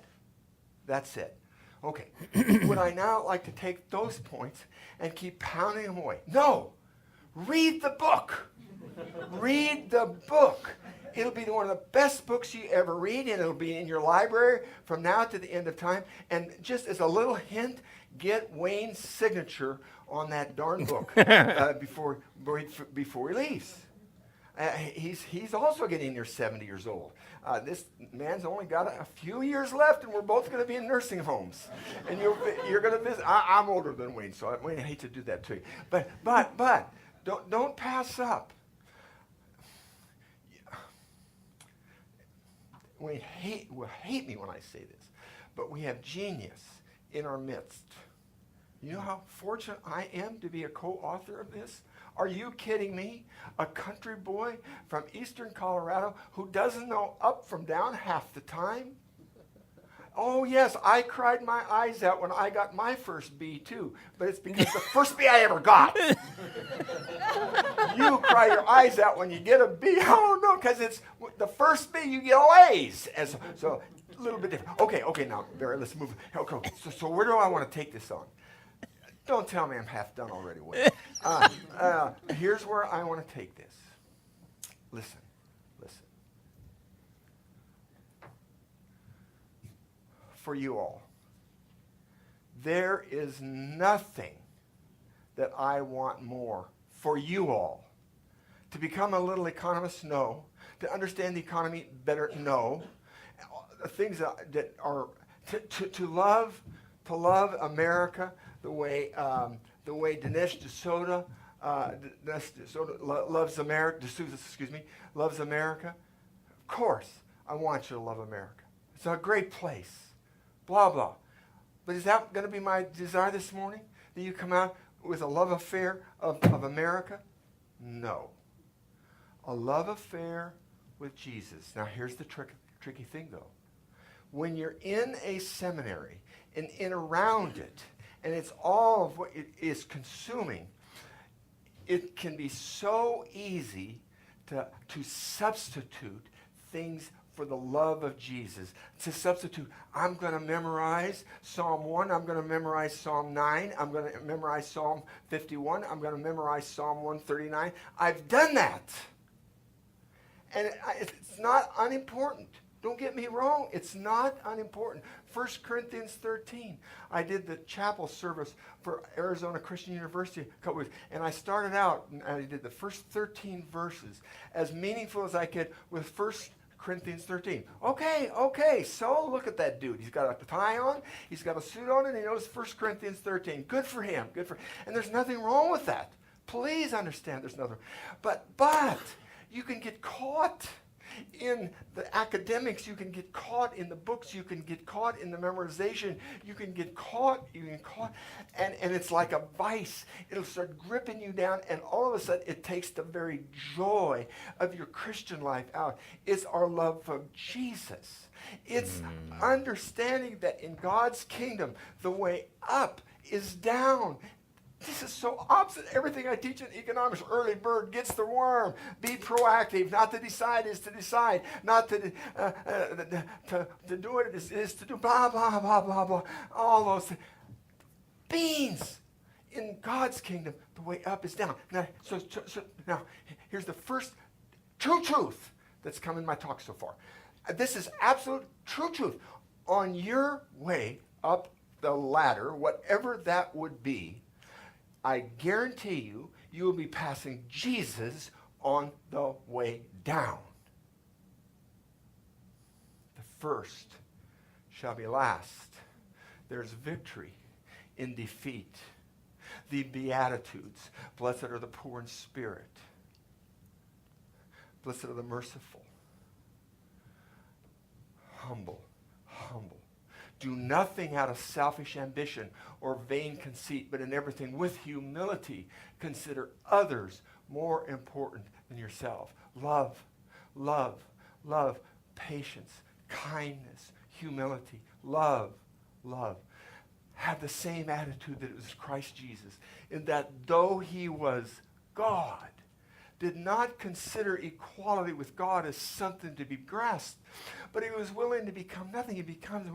That's it. Okay. Would I now like to take those points and keep pounding them away? No. Read the book. Read the book. It'll be one of the best books you ever read, and it'll be in your library from now to the end of time. And just as a little hint, get Wayne's signature on that darn book before he leaves. He's also getting near 70 years old. This man's only got a few years left, and we're both going to be in nursing homes. And you're going to visit. I'm older than Wayne, so I hate to do that to you. But don't pass up. Wayne will hate me when I say this, but we have genius in our midst. You know how fortunate I am to be a co-author of this? Are you kidding me? A country boy from eastern Colorado who doesn't know up from down half the time? Oh, yes, I cried my eyes out when I got my first B, too. But it's because the first B I ever got. You cry your eyes out when you get a B. Oh, no, because it's the first B, you get A's. So a little bit different. Okay, now, Barry, let's move. Okay, so where do I want to take this on? Don't tell me I'm half done already. Wait. Here's where I want to take this. Listen. For you all, there is nothing that I want more for you all. To become a little economist, no. To understand the economy better, no. Things that are to love America the way Dinesh D'Souza loves America. Loves America. Of course, I want you to love America. It's a great place. Blah, blah. But is that going to be my desire this morning? That you come out with a love affair of America? No. A love affair with Jesus. Now, here's the tricky thing, though. When you're in a seminary and in around it, and it's all of what it is consuming, it can be so easy to substitute things for the love of Jesus. To substitute, I'm going to memorize Psalm 1, I'm going to memorize Psalm 9, I'm going to memorize Psalm 51, I'm going to memorize Psalm 139. I've done that. And it's not unimportant. Don't get me wrong, it's not unimportant. 1 Corinthians 13. I did the chapel service for Arizona Christian University a couple weeks, and I started out, and I did the first 13 verses as meaningful as I could with 1 Corinthians 13. Okay, so look at that dude. He's got a tie on, he's got a suit on, and he knows 1 Corinthians 13. Good for him, and there's nothing wrong with that. Please understand there's nothing. But you can get caught in the academics, you can get caught in the books, you can get caught in the memorization, you can get caught, and it's like a vice. It'll start gripping you down, and all of a sudden it takes the very joy of your Christian life out. It's our love for Jesus. It's understanding that in God's kingdom, the way up is down. This is so opposite everything I teach in economics. Early bird gets the worm. Be proactive. Not to decide is to decide. Not to do it is to do blah, blah, blah, blah, blah. All those things. Beans. In God's kingdom, the way up is down. Now, now here's the first true truth that's come in my talk so far. This is absolute true truth. On your way up the ladder, whatever that would be, I guarantee you will be passing Jesus on the way down. The first shall be last. There's victory in defeat. The Beatitudes. Blessed are the poor in spirit. Blessed are the merciful. Humble. Do nothing out of selfish ambition or vain conceit, but in everything with humility consider others more important than yourself. Love, patience, kindness, humility, love. Have the same attitude that it was Christ Jesus, in that though he was God, did not consider equality with God as something to be grasped, but he was willing to become nothing. He becomes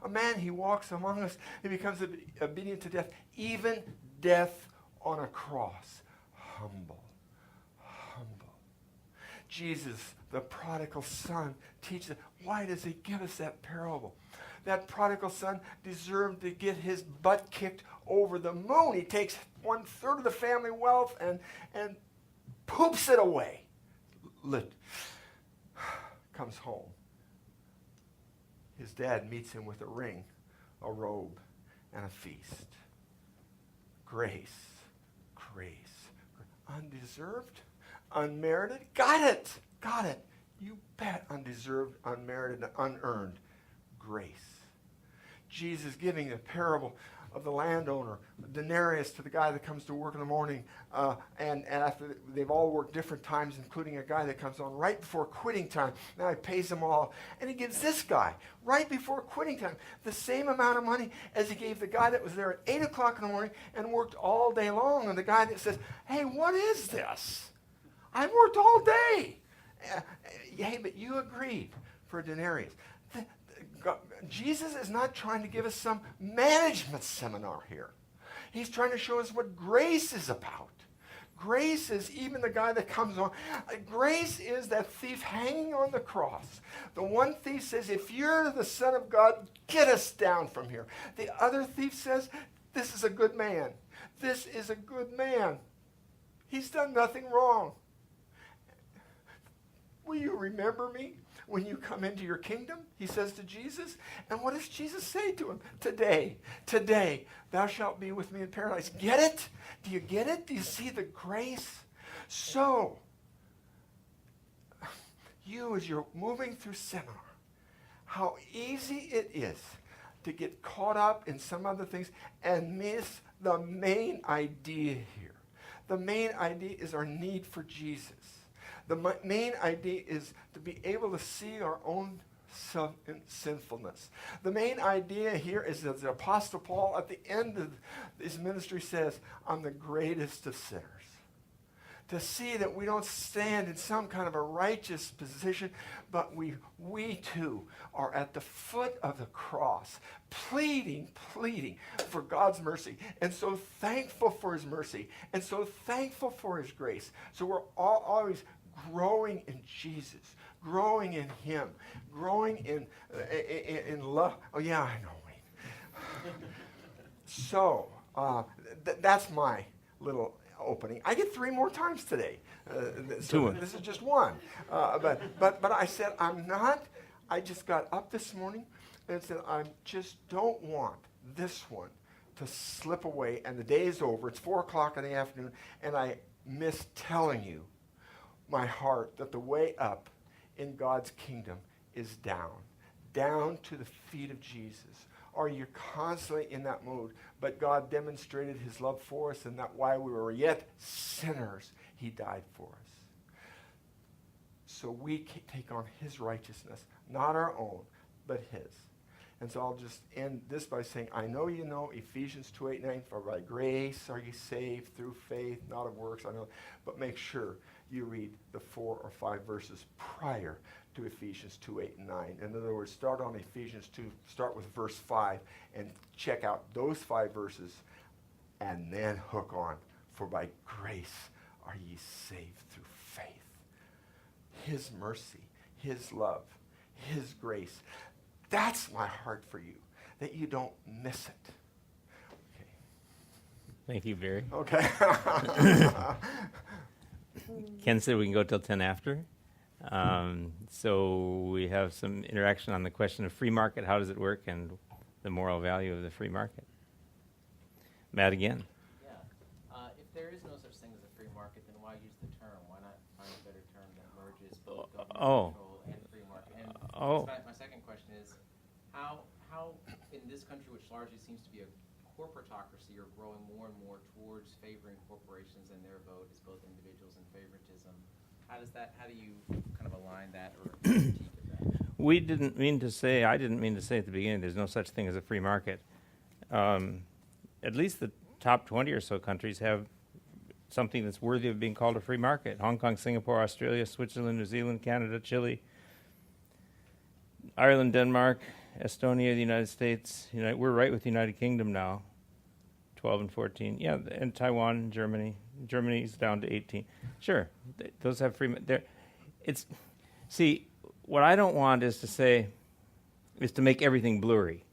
a man. He walks among us. He becomes obedient to death, even death on a cross. Humble. Jesus, the prodigal son, teaches us. Why does he give us that parable? That prodigal son deserved to get his butt kicked over the moon. He takes 1/3 of the family wealth and poops it away. Comes home. His dad meets him with a ring, a robe, and a feast. Grace. Undeserved, unmerited. Got it. You bet. Undeserved, unmerited, unearned grace. Jesus giving the parable of the landowner, denarius to the guy that comes to work in the morning, and after they've all worked different times, including a guy that comes on right before quitting time. Now he pays them all, and he gives this guy right before quitting time the same amount of money as he gave the guy that was there at 8 o'clock in the morning and worked all day long. And the guy that says, "Hey, what is this? I've worked all day." Hey, but you agreed for a denarius. Jesus is not trying to give us some management seminar here. He's trying to show us what grace is about. Grace is even the guy that comes on. Grace is that thief hanging on the cross. The one thief says, "If you're the Son of God, get us down from here." The other thief says, "This is a good man. This is a good man. He's done nothing wrong. Will you remember me when you come into your kingdom?" He says to Jesus. And what does Jesus say to him? Today, thou shalt be with me in paradise. Get it? Do you get it? Do you see the grace? So, you, as you're moving through seminar, how easy it is to get caught up in some other things and miss the main idea here. The main idea is our need for Jesus. The main idea is to be able to see our own sinfulness. The main idea here is that the Apostle Paul at the end of his ministry says, "I'm the greatest of sinners." To see that we don't stand in some kind of a righteous position, but we too are at the foot of the cross, pleading for God's mercy, and so thankful for his mercy, and so thankful for his grace. So we're always growing in Jesus, growing in him, growing in love. Oh yeah, I know, Wayne. So that's my little opening. I get 3 more times today. So this is just one. But I said I just got up this morning and said I just don't want this one to slip away, and the day is over. It's 4 o'clock in the afternoon, and I miss telling you my heart that the way up in God's kingdom is down to the feet of Jesus. Or you're constantly in that mood. But God demonstrated his love for us, and that while we were yet sinners, he died for us. So we take on his righteousness, not our own, but his. And so I'll just end this by saying, I know you know Ephesians 2:8-9, for by grace are you saved through faith, not of works. I know, but make sure you read the 4 or 5 verses prior to Ephesians 2:8-9. In other words, start on Ephesians 2, start with verse 5, and check out those 5 verses, and then hook on, for by grace are ye saved through faith. His mercy, his love, his grace. That's my heart for you, that you don't miss it. Okay. Thank you, Barry. Okay. Ken said we can go till 10 after. So we have some interaction on the question of free market. How does it work, and the moral value of the free market? Matt again. Yeah. If there is no such thing as a free market, then why use the term? Why not find a better term that merges both government control and free market? And my second question is, how in this country, which largely seems to be a corporatocracy, are growing more and more towards favoring corporations and their vote as both individuals and favoritism? How do you kind of align that or critique of that? I didn't mean to say at the beginning there's no such thing as a free market. At least the top 20 or so countries have something that's worthy of being called a free market. Hong Kong, Singapore, Australia, Switzerland, New Zealand, Canada, Chile, Ireland, Denmark, Estonia, the United States. We're right with the United Kingdom now, 12 and 14. Yeah, and Taiwan, Germany. Germany's down to 18. Sure, those have free. See, what I don't want is to make everything blurry.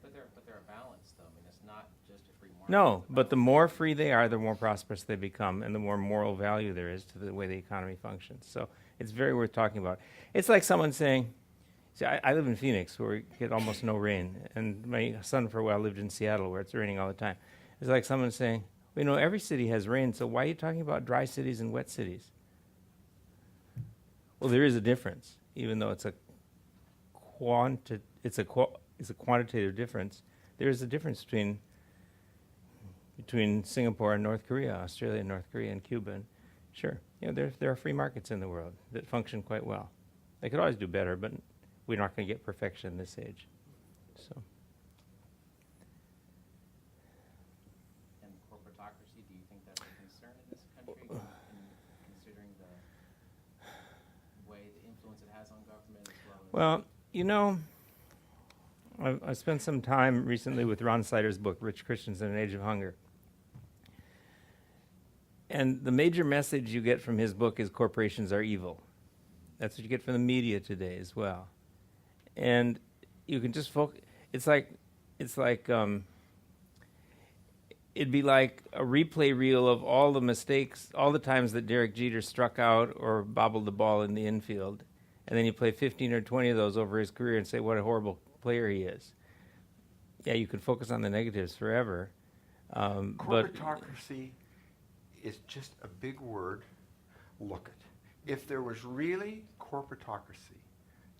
But they're a balance, though. I mean, it's not just a free market. No, but the more free they are, the more prosperous they become, and the more moral value there is to the way the economy functions. So it's very worth talking about. It's like someone saying, see, I live in Phoenix, where we get almost no rain, and my son for a while lived in Seattle, where it's raining all the time. It's like someone saying, well, you know, every city has rain, so why are you talking about dry cities and wet cities? Well, there is a difference, even though it's a quantitative difference. There is a difference between Singapore and North Korea, Australia and North Korea and Cuba. And sure, you know, there are free markets in the world that function quite well. They could always do better, but we're not going to get perfection in this age. So. And corporatocracy, do you think that's a concern in this country, in considering the way, the influence it has on government as well? Well, you know, I spent some time recently with Ron Sider's book, Rich Christians in an Age of Hunger. And the major message you get from his book is corporations are evil. That's what you get from the media today as well. And you can just focus. It'd be like a replay reel of all the mistakes, all the times that Derek Jeter struck out or bobbled the ball in the infield. And then you play 15 or 20 of those over his career and say what a horrible player he is. Yeah, you can focus on the negatives forever. Corporatocracy is just a big word. Look it. If there was really corporatocracy,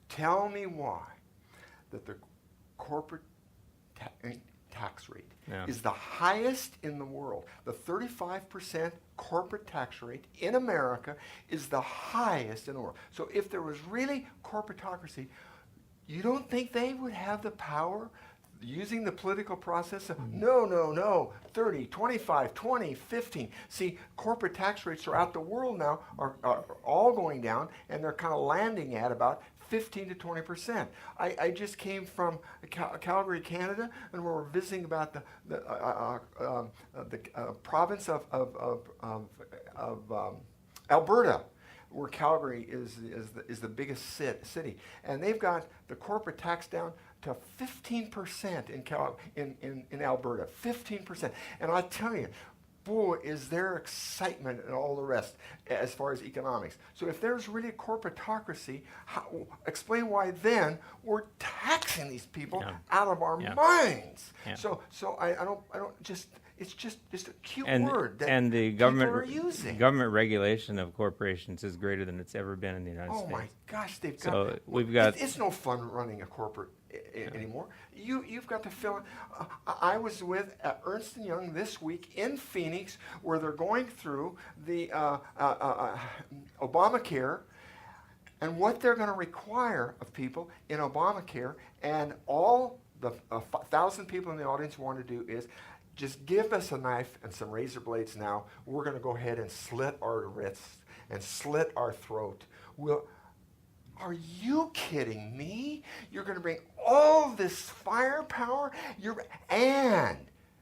tell me why that the corporate tax rate is the highest in the world. The 35% corporate tax rate in America is the highest in the world. So if there was really corporatocracy, you don't think they would have the power using the political process? No, 30, 25, 20, 15. See, corporate tax rates are out the world now, are all going down, and they're kind of landing at about 15 to 20%. I just came from Calgary, Canada, and we were visiting about the province of Alberta, where Calgary is the biggest city, and they've got the corporate tax down to 15% in Alberta, 15%. And I tell you, boy, is there excitement and all the rest as far as economics. So if there's really a corporatocracy, explain why then we're taxing these people out of our minds. Yeah. So I don't just. It's just a cute word that and the people are using. Government regulation of corporations is greater than it's ever been in the United States. Oh my gosh, they've got. So we've got. It's no fun running a corporate anymore. You've got to fill in. I was with Ernst & Young this week in Phoenix, where they're going through the Obamacare, and what they're going to require of people in Obamacare, and all the 1,000 people in the audience want to do is. Just give us a knife and some razor blades now. We're going to go ahead and slit our wrists and slit our throat. Are you kidding me? You're going to bring all this firepower? And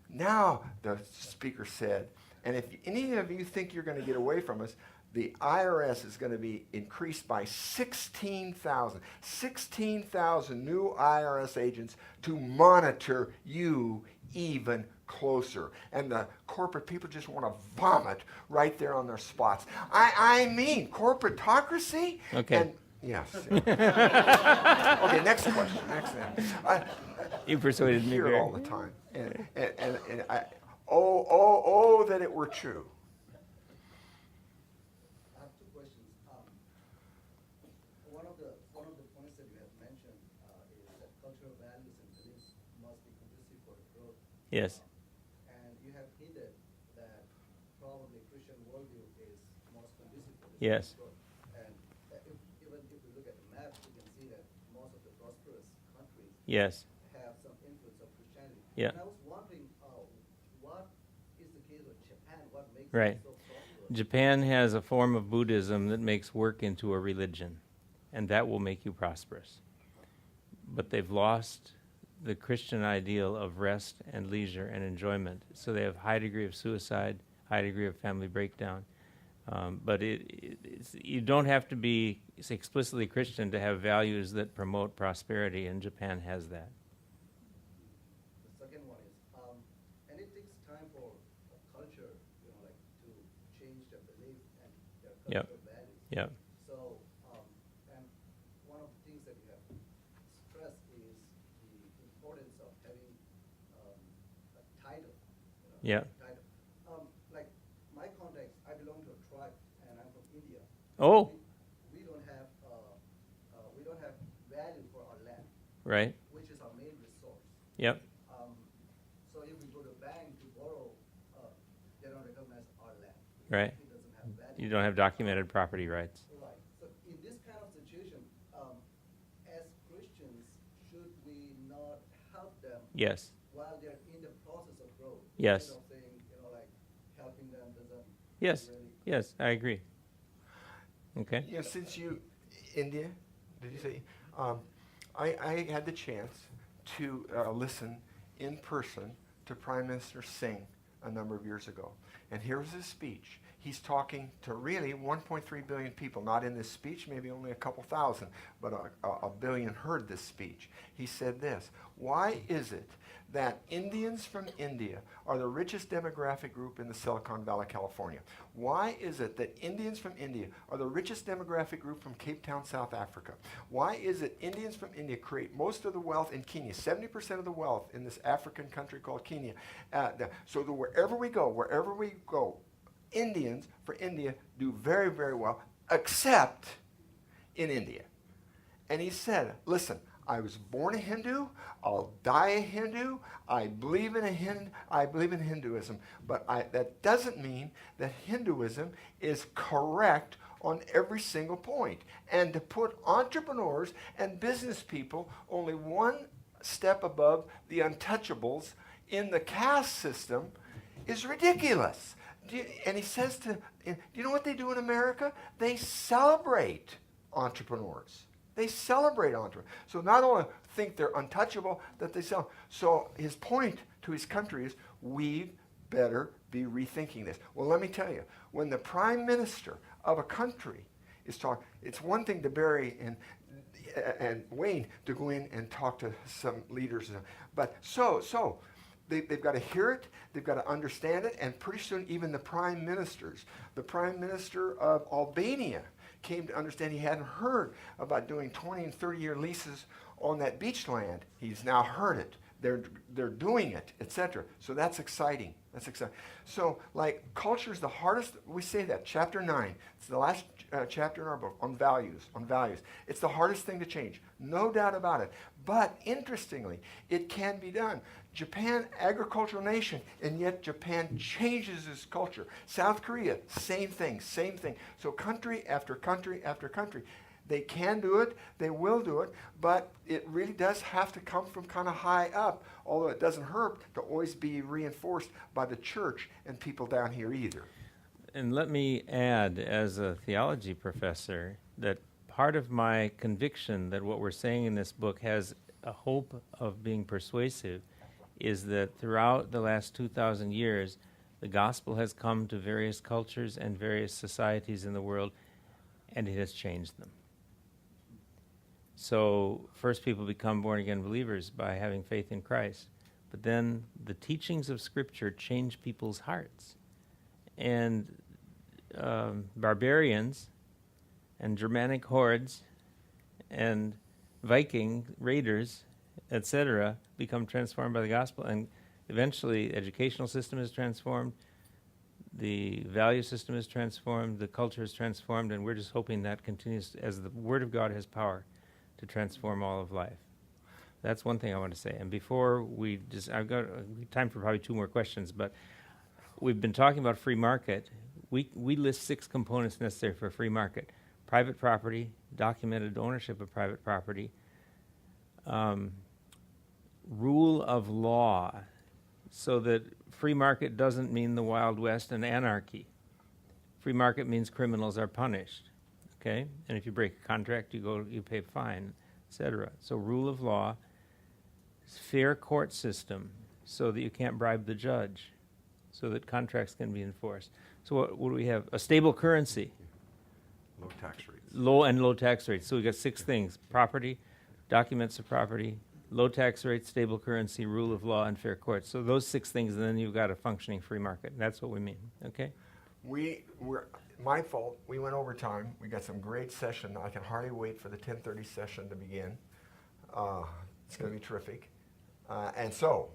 now the speaker said, and if any of you think you're going to get away from us, the IRS is going to be increased by 16,000. 16,000 new IRS agents to monitor you even closer. And the corporate people just want to vomit right there on their spots. I mean, corporatocracy? Okay. And yes. Okay, next question. You persuaded me. Hear it all the time. And that it were true. I have two questions. One of the points that you have mentioned is that cultural values and beliefs must be conducive for growth. Yes. And you have hinted that probably Christian worldview is most conducive for this Yes. growth. And even if we look at the map, we can see that most of the prosperous countries Yes. have some influence of Christianity. Yeah. And I was wondering, what is the case with Japan? What makes Right. it so prosperous? Japan has a form of Buddhism that makes work into a religion, and that will make you prosperous. But they've lost the Christian ideal of rest and leisure and enjoyment. So they have high degree of suicide, high degree of family breakdown. But you don't have to be explicitly Christian to have values that promote prosperity, and Japan has that. The second one is, and it takes time for a culture, like to change their belief and their Yep. cultural values. Yeah. So, and one of the things that you have stressed is the importance of having a title. Yeah. Title. Like my context, I belong to a tribe, and I'm from India. Oh. We don't have value for our land, Right. which is our main resource. Yep. So if we go to a bank to borrow, they don't recognize our land. Right. It doesn't have value. You don't have documented property rights. Right. So in this kind of situation, as Christians, should we not help them Yes. while they're in the process of growth? Yes. Instead of saying, like helping them doesn't Yes. really. Yes, I agree. Okay. Yeah, since India, did you say? I had the chance to listen in person to Prime Minister Singh a number of years ago. And here was his speech. He's talking to really 1.3 billion people. Not in this speech, maybe only a couple thousand, but a billion heard this speech. He said this: why is it that Indians from India are the richest demographic group in the Silicon Valley, California? Why is it that Indians from India are the richest demographic group from Cape Town, South Africa? Why is it Indians from India create most of the wealth in Kenya, 70% of the wealth in this African country called Kenya? So that wherever we go, Indians for India do very, very well, except in India. And he said, listen, I was born a Hindu, I'll die a Hindu, I believe in Hinduism, but that doesn't mean that Hinduism is correct on every single point. And to put entrepreneurs and business people only one step above the untouchables in the caste system is ridiculous. And he says do you know what they do in America? They celebrate entrepreneurs. They celebrate entrepreneurs. So not only think they're untouchable, that they sell. So his point to his country is, we better be rethinking this. Well, let me tell you, when the prime minister of a country is talking, it's one thing to Barry and Wayne to go in and talk to some leaders. But they've got to hear it, they've got to understand it, and pretty soon even the prime minister of Albania came to understand. He hadn't heard about doing 20 and 30-year leases on that beach land. He's now heard it. They're doing it, etc. So that's exciting. That's exciting. So, like, culture is the hardest. We say that, chapter 9. It's the last chapter in our book on values. It's the hardest thing to change, no doubt about it. But interestingly, it can be done. Japan, agricultural nation, and yet Japan changes its culture. South Korea, same thing. So country after country after country. They can do it, they will do it, but it really does have to come from kind of high up, although it doesn't hurt to always be reinforced by the church and people down here either. And let me add, as a theology professor, that part of my conviction that what we're saying in this book has a hope of being persuasive is that throughout the last 2,000 years, the gospel has come to various cultures and various societies in the world, and it has changed them. So first people become born-again believers by having faith in Christ. But then the teachings of Scripture change people's hearts. And barbarians and Germanic hordes and Viking raiders, etc., become transformed by the gospel. And eventually the educational system is transformed, the value system is transformed, the culture is transformed, and we're just hoping that continues as the Word of God has power to transform all of life. That's one thing I want to say. And before I've got time for probably 2 more questions, but we've been talking about free market. We list 6 components necessary for a free market: private property, documented ownership of private property, rule of law, so that free market doesn't mean the Wild West and anarchy. Free market means criminals are punished. Okay? And if you break a contract, you pay a fine, etc. So rule of law, fair court system, so that you can't bribe the judge, so that contracts can be enforced. So what do we have? A stable currency, Low tax rates. low tax rates. So we got 6 things: property, documents of property, low tax rates, stable currency, rule of law, and fair courts. So those 6 things, and then you've got a functioning free market. That's what we mean. Okay. My fault. We went over time. We got some great session. I can hardly wait for the 10:30 session to begin. It's going to be terrific. And so,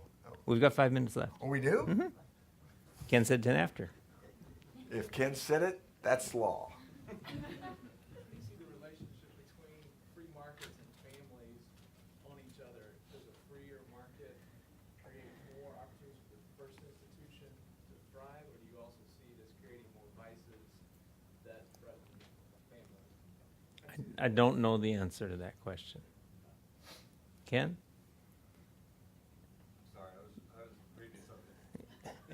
We've got 5 minutes left. we do? Mm-hmm. Ken said 10 after. If Ken said it, that's law. Do you see the relationship between free markets and families on each other? Does a freer market create more opportunities for the first institution to thrive, or do you also see it as creating more vices that threaten a family? I don't know the answer to that question. Ken? Sorry, I was reading something.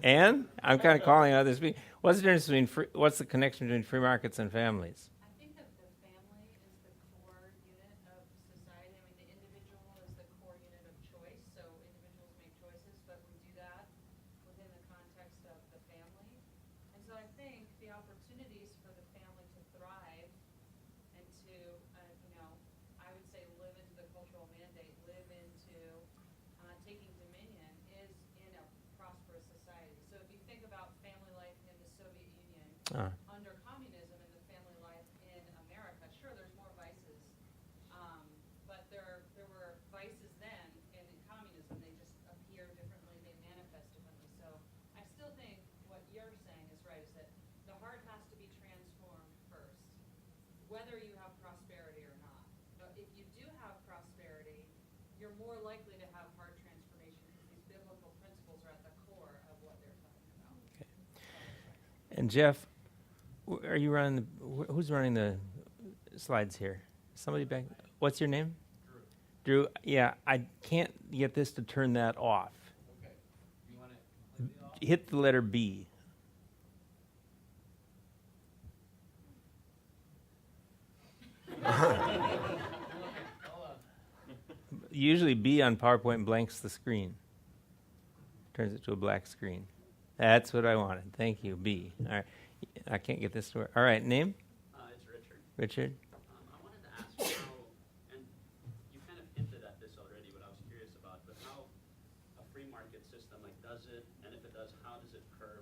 Ann? I'm kind of calling out this. What's the difference between what's the connection between free markets and families? I think that the family is the core unit of society. I mean, the individual is the core unit of choice, so individuals make choices, but we do that within the context of the family. And so I think the opportunities for the family to thrive and to, I would say live into the cultural mandate, live into taking dominion is in a prosperous society. So if you think about family life in the Soviet Union, under communism and the family life in America, sure, there's more vices, but there were vices then, and in communism they just appear differently, they manifest differently. So I still think what you're saying is right, is that the heart has to be transformed first, whether you have prosperity or not. But if you do have prosperity, you're more likely to have heart transformation because these biblical principles are at the core of what they're talking about. Okay. And Jeff, are you running who's running the slides here? Somebody back? What's your name? Drew. Yeah, I can't get this to turn that off. Okay. You want to completely off? Hit the letter B. Usually B on PowerPoint blanks the screen. Turns it to a black screen. That's what I wanted. Thank you, B. All right. I can't get this to work. All right, name? It's Richard. Richard? I wanted to ask how, and you kind of hinted at this already, what I was curious about, but how a free market system, like, does it, and if it does, how does it curb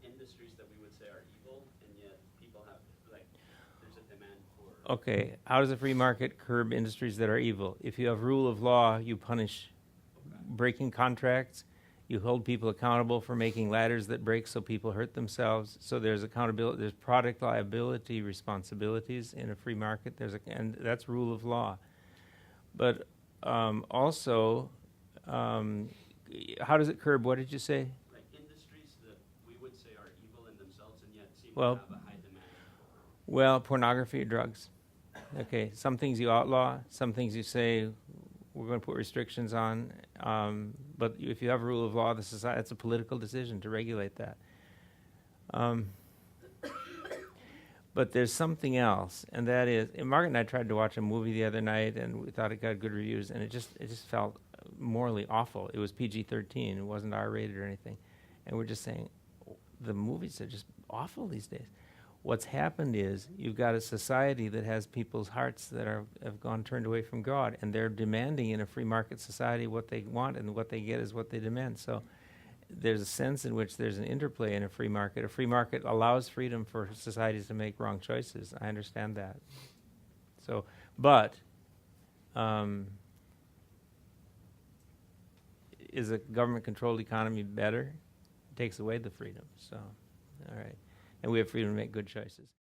industries that we would say are evil, and yet people have, like, there's a demand for... Okay, how does a free market curb industries that are evil? If you have rule of law, you punish breaking contracts. You hold people accountable for making ladders that break so people hurt themselves. So there's accountability, there's product liability responsibilities in a free market. And that's rule of law. But also, how does it curb? What did you say? Like industries that we would say are evil in themselves and yet seem Well, to have a high demand. Well, pornography or drugs. Okay, some things you outlaw, some things you say we're going to put restrictions on. But if you have a rule of law, it's a political decision to regulate that. But there's something else, and that is, and Margaret and I tried to watch a movie the other night, and we thought it got good reviews, and it just felt morally awful. It was PG-13; it wasn't R-rated or anything, and we're just saying the movies are just awful these days. What's happened is you've got a society that has people's hearts that have gone turned away from God, and they're demanding in a free market society what they want, and what they get is what they demand. So there's a sense in which there's an interplay in a free market. A free market allows freedom for societies to make wrong choices. I understand that. So, but is a government-controlled economy better? It takes away the freedom. So, all right. And we have freedom to make good choices.